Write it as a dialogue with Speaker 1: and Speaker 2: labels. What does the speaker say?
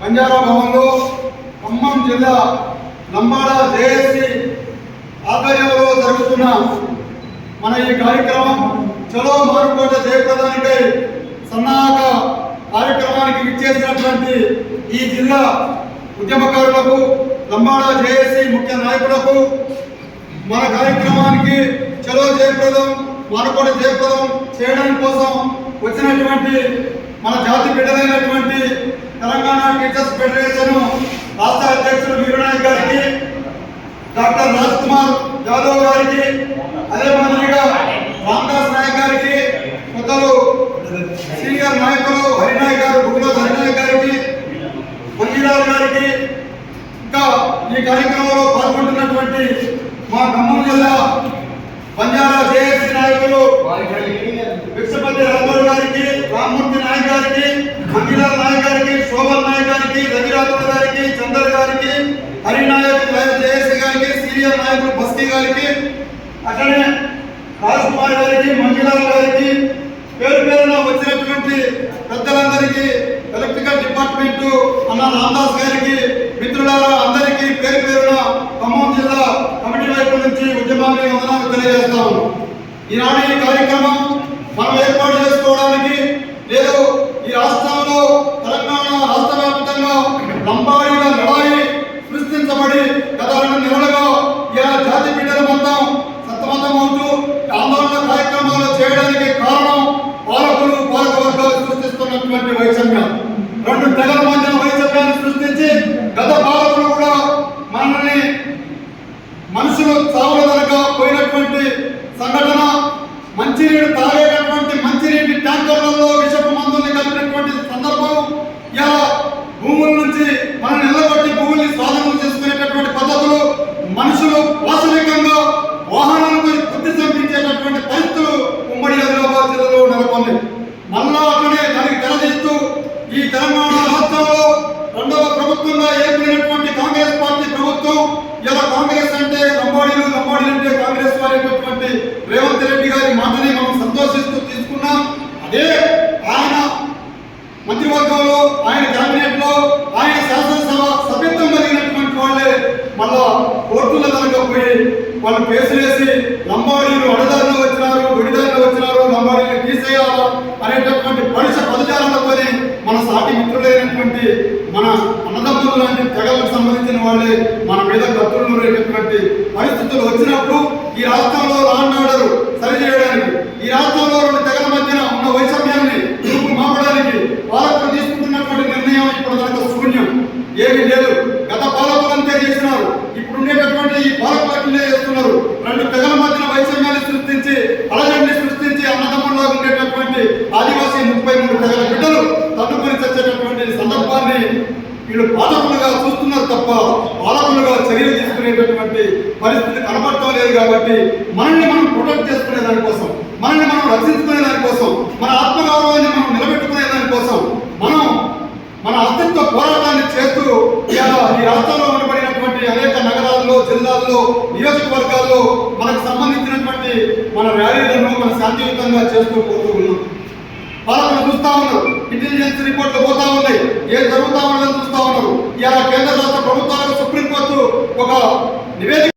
Speaker 1: బంజారా భవన్లో ఖమ్మం జిల్లా లంబాడ జేఏసీ ఆధ్వర్యంలో జరుగుతున్న మన ఈ కార్యక్రమం చలో మారుకోట జయప్రదానికై సన్నాహక కార్యక్రమానికి విచ్చేసినటువంటి ఈ జిల్లా ఉద్యమకారులకు, లంబాడ జేఏసీ ముఖ్య నాయకులకు, మన కార్యక్రమానికి చలో జయప్రదం మారుకోట జయప్రదం చేయడం కోసం వచ్చినటువంటి మన జాతి బిడ్డలైనటువంటి తెలంగాణ టీచర్స్ ఫెడరేషన్ రాష్ట్ర అధ్యక్షుడు వీరనాయక్ గారికి, డాక్టర్ రాజ్ కుమార్ యాదవ్ గారికి, అదే మాదిరిగా రామదాస్ నాయక్ గారికి, పెద్దలు సీనియర్ నాయకులు హరినాయక్ గారు, గుగ్గుల హరినాయక్ గారికి, మంజీరావు గారికి, ఇంకా ఈ కార్యక్రమంలో పాల్గొంటున్నటువంటి మా ఖమ్మం జిల్లా బంజారా జేఏసీ నాయకులు విక్షపతి రాఘవ్ గారికి, రామ్మూర్తి నాయక్ గారికి, మంజీరావు నాయక్ గారికి, శోభన్ నాయక్ గారికి, రవిరాజు గారికి, చందర్ గారికి, హరినాయక్ జేఏసీ గారికి, సీనియర్ నాయకులు బస్తీ గారికి, అట్లనే రాజ్ కుమార్ గారికి, మంజీరావు గారికి, పేరు పేరున వచ్చినటువంటి పెద్దలందరికీ, ఎలక్ట్రికల్ డిపార్ట్మెంట్ అన్న రామదాస్ గారికి, మిత్రులారా అందరికీ పేరు పేరున ఖమ్మం జిల్లా కమిటీ వైపు నుంచి ఉద్యమాన్ని వందనాలు తెలియజేస్తాము. ఈనాడు ఈ కార్యక్రమం మనం ఏర్పాటు చేసుకోవడానికి లేదు, ఈ రాష్ట్రంలో తెలంగాణ రాష్ట్ర వ్యాప్తంగా లంబాడీల లడాయి సృష్టించబడి గత 2 నెలలుగా ఇలా జాతి బిడ్డల మొత్తం సతమతమవుతూ ఆందోళన కార్యక్రమాలు చేయడానికి కారణం పాలకులు, పాలక వర్గాలు సృష్టిస్తున్నటువంటి వైషమ్యం. 2 తెగల మధ్య వైషమ్యాన్ని సృష్టించి గత పాలకులు కూడా మనల్ని మనుషులు చావుల వరకు పోయినటువంటి సంఘటన, మంచినీరు తాగేటటువంటి మంచినీటి ట్యాంకర్లలో విషపు మందుల్ని కలిపినటువంటి సందర్భం, ఇలా భూముల నుంచి మనం నిలబట్టి భూముల్ని స్వాధీనం చేసుకునేటటువంటి పద్ధతులు, మనుషులు వాస్తవికంగా వాహనాలతో బుద్ధి చంపించేటటువంటి పరిస్థితులు ఉమ్మడి ఆదిలాబాద్ జిల్లాలో నెలకొంది. మళ్ళా అక్కడే దానికి తెరదీస్తూ ఈ తెలంగాణ రాష్ట్రంలో 2వ ప్రభుత్వంగా ఏర్పడినటువంటి కాంగ్రెస్ పార్టీ ప్రభుత్వం, ఇలా కాంగ్రెస్ అంటే లంబాడీలు, లంబాడీలు అంటే కాంగ్రెస్ వారైనటువంటి రేవంత్ రెడ్డి గారి మాటని మనం సంతోషిస్తూ తీసుకున్నాం. అదే ఆయన మంత్రివర్గంలో, ఆయన కేబినెట్ లో, ఆయన శాసనసభ సభ్యత్వం కలిగినటువంటి వాళ్ళే మళ్ళా కోర్టుల దగ్గర పోయి వాళ్ళు కేసులేసి లంబాడీలు అడదారిలో వచ్చినారు, గుడిదారిలో వచ్చినారు, లంబాడీలు తీసేయాలా అనేటటువంటి పరుష పదజాలతోనే మన సాటి మిత్రులైనటువంటి మన అన్నదమ్ములు లాంటి తెగలకు సంబంధించిన వాళ్ళే మన మీద కత్తులు నూరేటటువంటి పరిస్థితులు వచ్చినప్పుడు ఈ రాష్ట్రంలో లా అండ్ ఆర్డర్ సరిచేయడానికి, ఈ రాష్ట్రంలో 2 తెగల మధ్యన ఉన్న వైషమ్యాన్ని మాపడానికి పాలకులు తీసుకుంటున్నటువంటి నిర్ణయం ఇప్పుడు దానికి శూన్యం, ఏమీ లేదు. గత పాలకులు అంతే చేసినారు, ఇప్పుడు ఉండేటటువంటి ఈ పాలకులే చేస్తున్నారు. 2 తెగల మధ్యన వైషమ్యాన్ని సృష్టించి, అలజడిని సృష్టించి, అన్నదమ్ముల్లో ఉండేటటువంటి ఆదివాసీ 33 తెగల బిడ్డలు తన్నుకొని చచ్చేటటువంటి సందర్భాన్ని వీళ్ళు పాలకులుగా చూస్తున్నారు తప్ప పాలకులుగా చర్యలు తీసుకునేటటువంటి పరిస్థితి కనబడటం లేదు. కాబట్టి మనల్ని మనం ప్రొటెక్ట్ చేసుకునే దానికోసం, మనల్ని మనం రక్షించుకునే దానికోసం, మన ఆత్మగౌరవాన్ని మనం నిలబెట్టుకునే దానికోసం మనం మన అస్తిత్వ పోరాటాన్ని చేస్తూ ఇవాళ ఈ రాష్ట్రంలో ఉండబడినటువంటి అనేక నగరాల్లో, జిల్లాల్లో, నియోజకవర్గాల్లో మనకు సంబంధించినటువంటి మన ర్యాలీలను మన శాంతియుతంగా చేస్తూ పోతూ ఉన్నాం. పాలకులు చూస్తా ఉన్నారు, ఇంటెలిజెన్స్ రిపోర్ట్లు పోతా ఉన్నాయి, ఏం జరుగుతా ఉన్నదని చూస్తా ఉన్నారు. ఇలా కేంద్ర రాష్ట్ర ప్రభుత్వాలకు సుప్రీంకోర్టు ఒక నివేదిక